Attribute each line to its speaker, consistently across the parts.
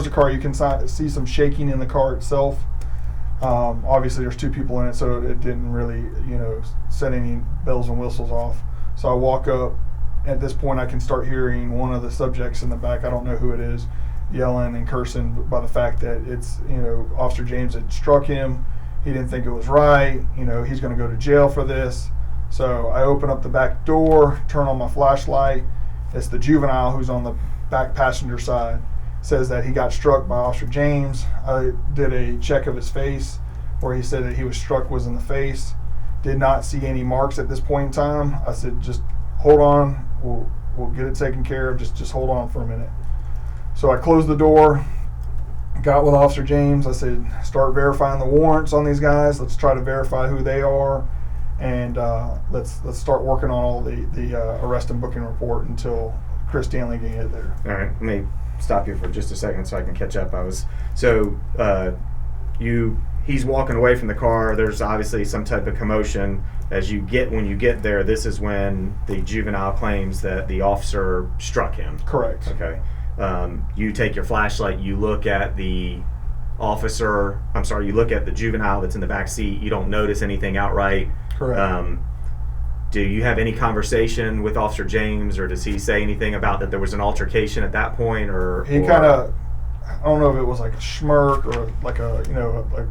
Speaker 1: the car, you can see some shaking in the car itself. Obviously, there's 2 people in it, so it didn't really, set any bells and whistles off. So I walk up. At this point, I can start hearing one of the subjects in the back, I don't know who it is, yelling and cursing by the fact that it's, Officer James had struck him. He didn't think it was right. He's going to go to jail for this. So I open up the back door, turn on my flashlight. It's the juvenile who's on the back passenger side. Says that he got struck by Officer James. I did a check of his face where he said that he was struck was in the face. Did not see any marks at this point in time. I said, just hold on. We'll get it taken care of. Just hold on for a minute. So I closed the door, got with Officer James. I said, start verifying the warrants on these guys. Let's try to verify who they are, and let's start working on all the arrest and booking report until Chris Stanley can get there.
Speaker 2: All right, let me stop you for just a second so I can catch up. He's walking away from the car. There's obviously some type of commotion. When you get there, this is when the juvenile claims that the officer struck him.
Speaker 1: Correct.
Speaker 2: Okay. You take your flashlight, you look at the you look at the juvenile that's in the back seat. You don't notice anything outright.
Speaker 1: Correct.
Speaker 2: Do you have any conversation with Officer James, or does he say anything about that there was an altercation at that point?
Speaker 1: He kind of, I don't know if it was like a smirk or like a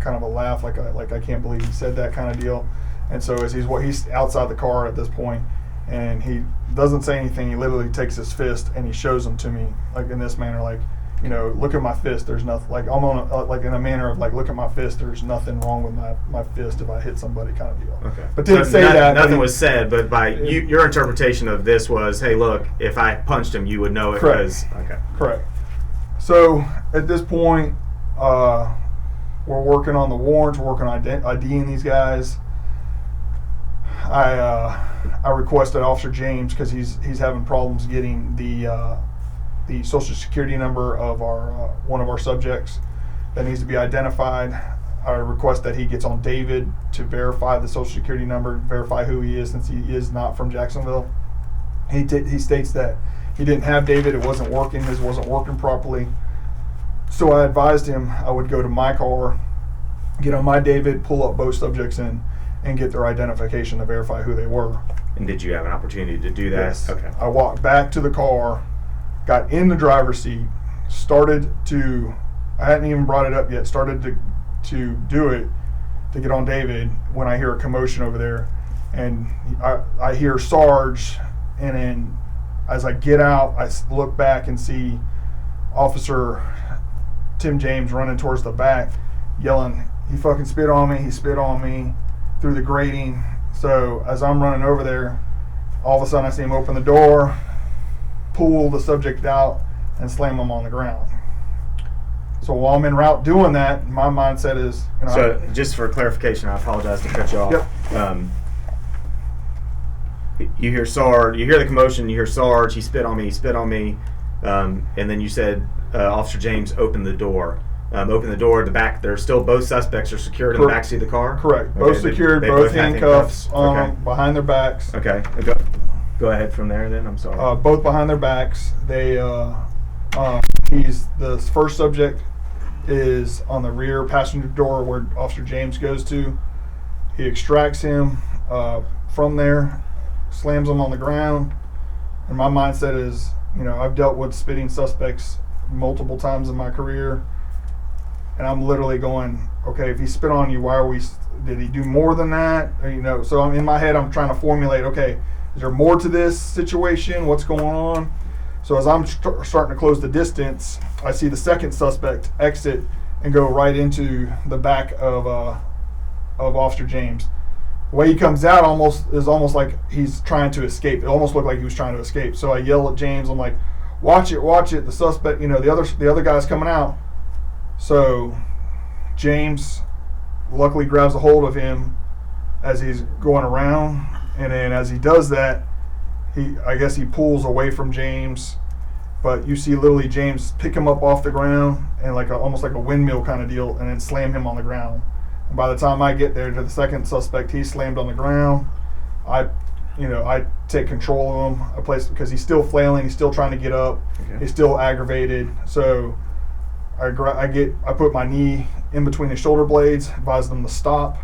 Speaker 1: kind of a laugh, like I can't believe he said that kind of deal. And so as he's outside the car at this point, and he doesn't say anything. He literally takes his fist and he shows them to me, like in this manner, like, look at my fist. There's nothing, like I'm on like in a manner of like, look at my fist. There's nothing wrong with my fist if I hit somebody, kind of deal.
Speaker 2: Okay.
Speaker 1: But didn't say that.
Speaker 2: Nothing was said, but by your interpretation of this was, hey, look, if I punched him, you would know it.
Speaker 1: Correct.
Speaker 2: Okay.
Speaker 1: Correct. So at this point, we're working on the warrants. We're working on IDing these guys. I requested Officer James, because he's having problems getting the Social Security number of one of our subjects that needs to be identified. I request that he gets on David to verify the Social Security number, verify who he is, since he is not from Jacksonville. He states that he didn't have David. It wasn't working. His wasn't working properly. So I advised him I would go to my car, get on my David, pull up both subjects in, and get their identification to verify who they were.
Speaker 2: And did you have an opportunity to do that?
Speaker 1: Yes.
Speaker 2: Okay.
Speaker 1: I walked back to the car, got in the driver's seat, I hadn't even brought it up yet, started to do it, to get on David, when I hear a commotion over there. And I hear Sarge, and then as I get out, I look back and see Officer Tim James running towards the back, yelling, he fucking spit on me, he spit on me, through the grating. So as I'm running over there, all of a sudden I see him open the door, pull the subject out, and slam him on the ground. So while I'm en route doing that, my mindset is...
Speaker 2: So just for clarification, I apologize to cut you off.
Speaker 1: Yep.
Speaker 2: You hear Sarge, you hear the commotion, you hear Sarge, he spit on me, and then you said Officer James opened the door. The back, there's still both suspects are secured in the backseat of the car?
Speaker 1: Correct.
Speaker 2: Okay,
Speaker 1: both secured,
Speaker 2: they
Speaker 1: both
Speaker 2: have
Speaker 1: handcuffs behind their backs.
Speaker 2: Okay. Go ahead from there then, I'm sorry.
Speaker 1: Both behind their backs. The first subject is on the rear passenger door where Officer James goes to. He extracts him from there, slams him on the ground. And my mindset is, I've dealt with spitting suspects multiple times in my career. And I'm literally going, okay, if he spit on you, did he do more than that? Or, so I'm in my head, I'm trying to formulate, okay, is there more to this situation? What's going on? So as I'm starting to close the distance, I see the second suspect exit and go right into the back of Officer James. The way he comes out is almost like he's trying to escape. It almost looked like he was trying to escape. So I yell at James, I'm like, watch it. The suspect, the other guy's coming out. So James luckily grabs a hold of him as he's going around, and then as he does that, I guess he pulls away from James, but you see literally James pick him up off the ground and almost like a windmill kind of deal, and then slam him on the ground. And by the time I get there to the second suspect, he's slammed on the ground. I take control of him, because he's still flailing, he's still trying to get up, He's still aggravated. So I put my knee in between his shoulder blades, advised him to stop.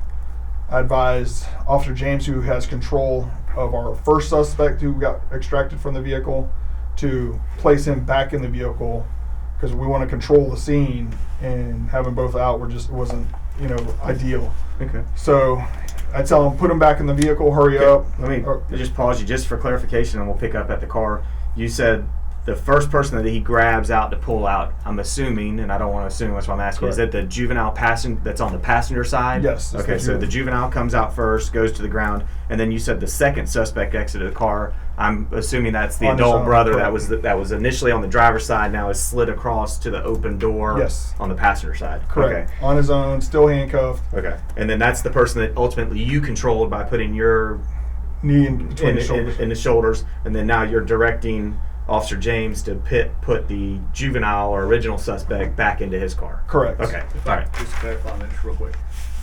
Speaker 1: I advised Officer James, who has control of our first suspect who got extracted from the vehicle, to place him back in the vehicle because we want to control the scene, and having both out wasn't ideal.
Speaker 2: Okay.
Speaker 1: So I tell him, put him back in the vehicle, hurry up.
Speaker 2: Let me just pause you just for clarification, and we'll pick up at the car. You said the first person that he grabs out to pull out, I'm assuming, and I don't want to assume, that's what I'm asking,
Speaker 1: Correct.
Speaker 2: is that the juvenile passenger that's on the passenger side?
Speaker 1: Yes.
Speaker 2: Okay, so the juvenile comes out first, goes to the ground, and then you said the second suspect exited the car. I'm assuming that's the
Speaker 1: On his
Speaker 2: adult
Speaker 1: own,
Speaker 2: brother
Speaker 1: correct.
Speaker 2: that was initially on the driver's side, now is slid across to the open door.
Speaker 1: Yes.
Speaker 2: On the passenger side.
Speaker 1: Correct.
Speaker 2: Okay.
Speaker 1: On his own, still handcuffed.
Speaker 2: Okay. And then that's the person that ultimately you controlled by putting your
Speaker 1: Knee in between his shoulders.
Speaker 2: in the shoulders, and then now you're directing Officer James to put the juvenile or original suspect back into his car.
Speaker 1: Correct.
Speaker 2: Okay. All right.
Speaker 3: Just to clarify on that just real quick.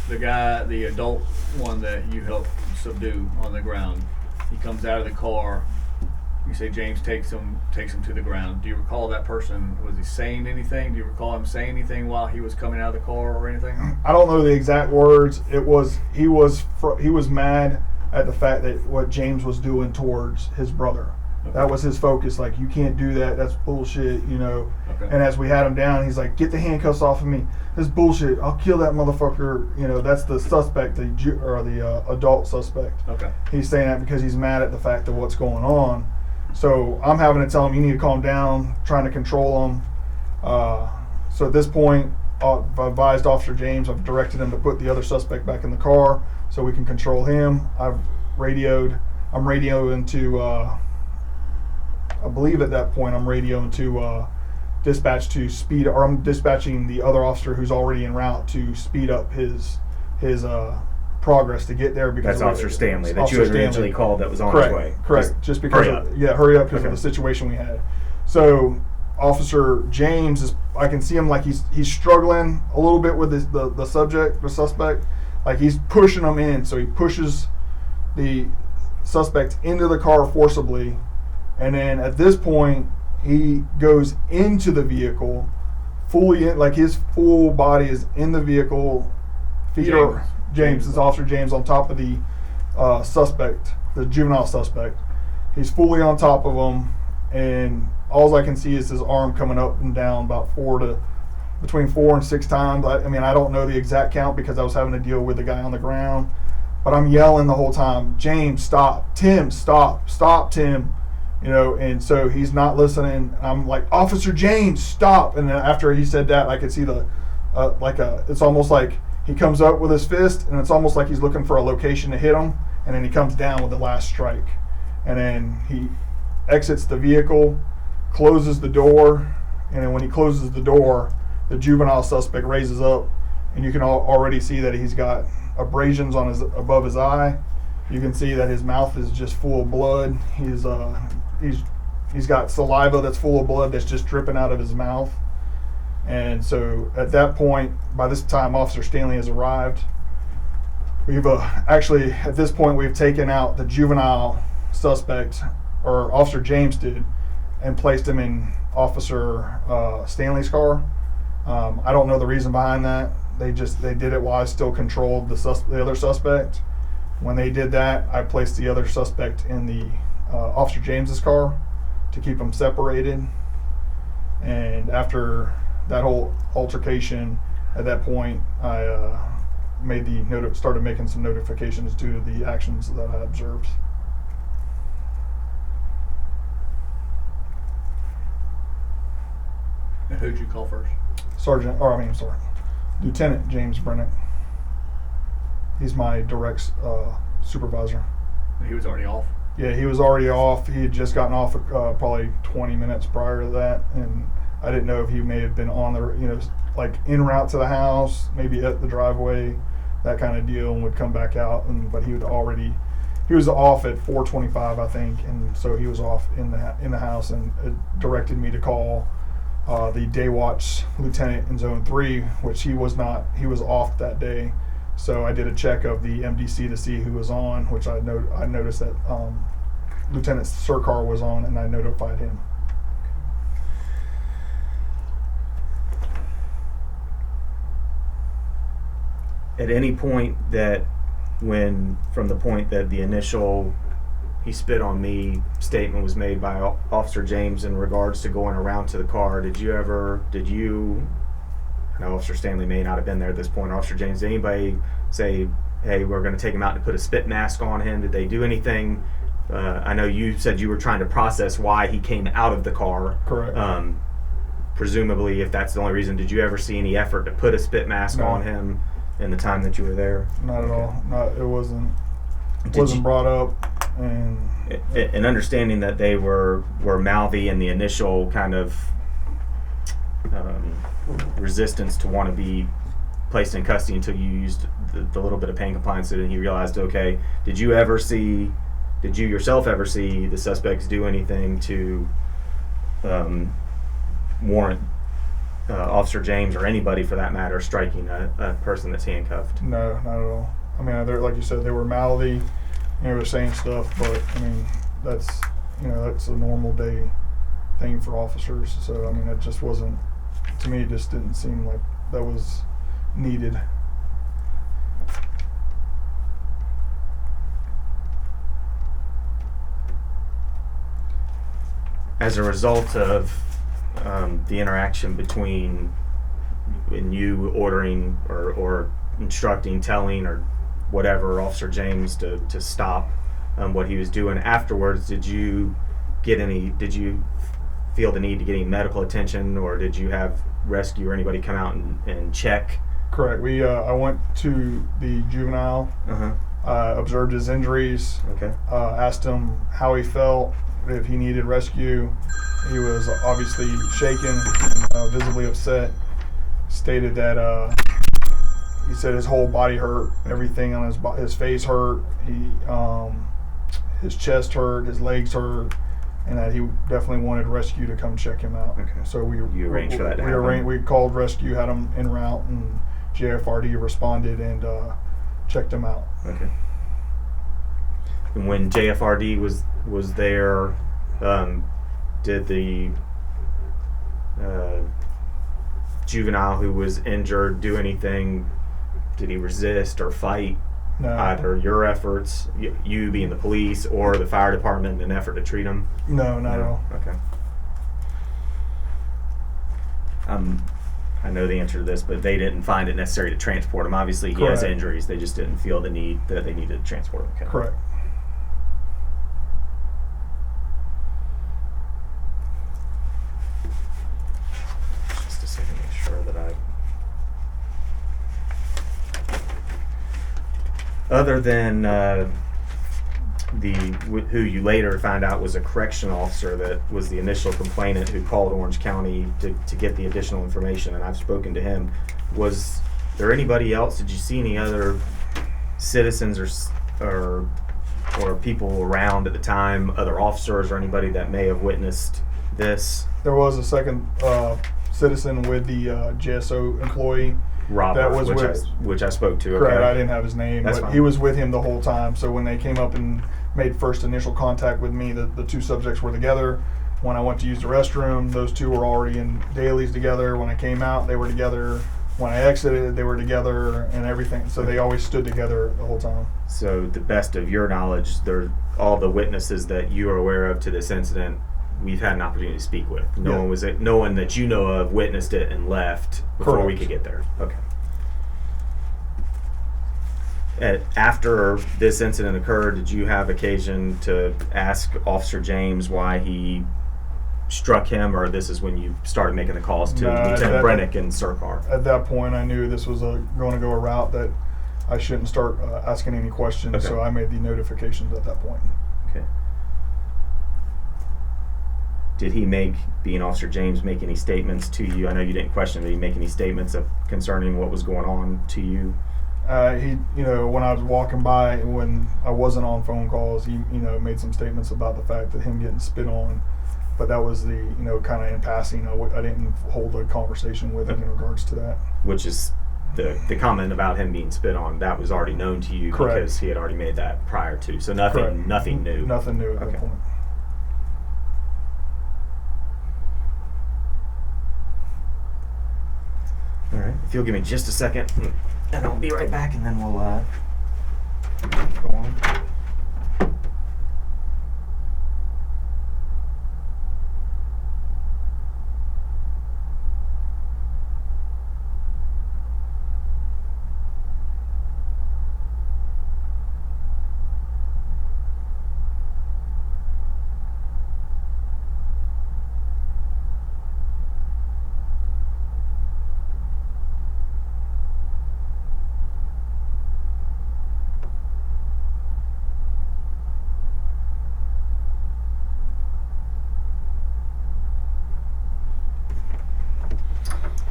Speaker 3: The adult one that you helped subdue on the ground, he comes out of the car. You say James takes him to the ground. Do you recall that person, was he saying anything? Do you recall him saying anything while he was coming out of the car or anything?
Speaker 1: I don't know the exact words. He was mad at the fact that what James was doing towards his brother.
Speaker 3: Okay.
Speaker 1: That was his focus. Like, you can't do that. That's bullshit,
Speaker 3: Okay.
Speaker 1: And as we had him down, he's like, get the handcuffs off of me. That's bullshit. I'll kill that motherfucker. That's the suspect, the adult suspect.
Speaker 3: Okay.
Speaker 1: He's saying that because he's mad at the fact of what's going on. So I'm having to tell him, you need to calm down, trying to control him. So at this point, I've advised Officer James, I've directed him to put the other suspect back in the car so we can control him. I'm radioing to, I believe at that point, I'm radioing to dispatch to speed, or I'm dispatching the other officer who's already en route to speed up his progress to get there, because
Speaker 2: That's Officer Stanley that
Speaker 1: Officer
Speaker 2: you had originally
Speaker 1: Stanley.
Speaker 2: called that was on
Speaker 1: Correct,
Speaker 2: his way.
Speaker 1: correct. Just because
Speaker 2: hurry up.
Speaker 1: hurry up because
Speaker 2: Okay.
Speaker 1: of the situation we had. So Officer James I can see him like he's struggling a little bit with the suspect, like he's pushing him in. So he pushes the suspect into the car forcibly, and then at this point he goes into the vehicle fully in, like his full body is in the vehicle. James is Officer James on top of the suspect, the juvenile suspect. He's fully on top of him, and all I can see is his arm coming up and down about between 4 and 6 times. I don't know the exact count because I was having to deal with the guy on the ground, but I'm yelling the whole time, James, stop. Tim, stop, Tim. And so he's not listening. I'm like, Officer James, stop. And then after he said that, I could see it's almost like he comes up with his fist, and it's almost like he's looking for a location to hit him, and then he comes down with the last strike. And then he exits the vehicle, closes the door, and then when he closes the door, the juvenile suspect raises up, and you can already see that he's got abrasions on above his eye. You can see that his mouth is just full of blood. He's got saliva that's full of blood that's just dripping out of his mouth. And so at that point, by this time, Officer Stanley has arrived. We've actually, at this point, we've taken out the juvenile suspect, or Officer James did, and placed him in Officer Stanley's car. I don't know the reason behind that. They did it while I still controlled the other suspect. When they did that, I placed the other suspect in the Officer James's car to keep them separated. And after that whole altercation, at that point, I started making some notifications due to the actions that I observed.
Speaker 3: And who'd you call first?
Speaker 1: Lieutenant James Brennan. He's my direct supervisor.
Speaker 3: He was already off.
Speaker 1: Yeah, he was already off. He had just gotten off probably 20 minutes prior to that, and I didn't know if he may have been on the, like en route to the house, maybe at the driveway, that kind of deal, and would come back out. But he was off at 4:25, I think, and so he was off in the house, and it directed me to call the day watch lieutenant in Zone 3, which he was not. He was off that day. So I did a check of the MDC to see who was on, which I noticed that Lieutenant Surcar was on, and I notified him.
Speaker 2: at any point that from the point that the initial "he spit on me" statement was made by Officer James in regards to going around to the car, did you, I know Officer Stanley may not have been there at this point, Officer James, did anybody say, hey, we're going to take him out to put a spit mask on him? Did they do anything? I know you said you were trying to process why he came out of the car.
Speaker 1: Correct.
Speaker 2: Presumably, if that's the only reason, did you ever see any effort to put a spit mask on him in the time that you were there?
Speaker 1: Not at all. It wasn't
Speaker 2: you-
Speaker 1: brought up. And
Speaker 2: understanding that they were mouthy in the initial kind of resistance to want to be placed in custody until you used the little bit of pain compliance, and he realized, okay, did you yourself ever see the suspects do anything to warrant Officer James, or anybody for that matter, striking a person that's handcuffed?
Speaker 1: No, not at all. I mean, like you said, they were mouthy. They were saying stuff, but I mean, that's a normal day thing for officers. So I mean, it just wasn't, to me, it just didn't seem like that was needed.
Speaker 2: As a result of the interaction between you ordering or instructing, telling, or whatever Officer James to stop what he was doing afterwards, did you feel the need to get any medical attention, or did you have rescue or anybody come out and check?
Speaker 1: Correct. I went to the juvenile, observed his injuries, asked him how he felt, if he needed rescue. He was obviously shaken and visibly upset. Stated that he said his whole body hurt, everything on his face hurt, his chest hurt, his legs hurt, and that he definitely wanted rescue to come check him out.
Speaker 2: Okay.
Speaker 1: So
Speaker 2: you arranged for that to happen?
Speaker 1: We called rescue, had him en route, and JFRD responded and checked him out.
Speaker 2: Okay. And when JFRD was there, did the juvenile who was injured do anything? Did he resist or fight?
Speaker 1: No.
Speaker 2: Either your efforts, you being the police, or the fire department, in an effort to treat him?
Speaker 1: No, not at all.
Speaker 2: Okay. I know the answer to this, but they didn't find it necessary to transport him. Obviously, he has injuries. They just didn't feel the need that they needed to transport him. Okay.
Speaker 1: Correct.
Speaker 2: Just a second, make sure that other than who you later found out was a correctional officer that was the initial complainant who called Orange County to get the additional information, and I've spoken to him, was there anybody else? Did you see any other citizens or people around at the time, other officers or anybody that may have witnessed this?
Speaker 1: There was a second citizen with the JSO employee.
Speaker 2: Robert,
Speaker 1: that was
Speaker 2: which I spoke to.
Speaker 1: Correct.
Speaker 2: Okay.
Speaker 1: I didn't have his name,
Speaker 2: That's
Speaker 1: but
Speaker 2: fine.
Speaker 1: he was with him the whole time. So when they came up and made first initial contact with me, the two subjects were together. When I went to use the restroom, those two were already in dailies together. When I came out, they were together. When I exited, they were together and everything. So they always stood together the whole time.
Speaker 2: So, the best of your knowledge, all the witnesses that you are aware of to this incident, we've had an opportunity to speak with. No one that you know of witnessed it and left before we could get there. Okay. After this incident occurred, did you have occasion to ask Officer James why he struck him, or this is when you started making the calls to Lieutenant Brennick and Sircar?
Speaker 1: At that point, I knew this was going to go a route that I shouldn't start asking any questions,
Speaker 2: Okay.
Speaker 1: so I made the notifications at that point.
Speaker 2: Okay. Did he being Officer James, make any statements to you? I know you didn't question, did he make any statements concerning what was going on to you?
Speaker 1: When I was walking by, when I wasn't on phone calls, he, made some statements about the fact that him getting spit on, but that was the, kind of in passing. I didn't hold a conversation with him in regards to that.
Speaker 2: Which is the comment about him being spit on, that was already known to you.
Speaker 1: Correct.
Speaker 2: Because he had already made that prior to. So nothing
Speaker 1: Correct.
Speaker 2: Nothing new.
Speaker 1: Nothing new at that point.
Speaker 2: All right. If you'll give me just a second, and I'll be right back, and then we'll go on.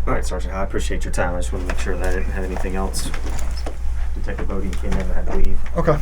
Speaker 2: All right, Sergeant Howe, I appreciate your time. I just want to make sure that I didn't have anything else. Detective Bodine came in and had to leave.
Speaker 1: Okay.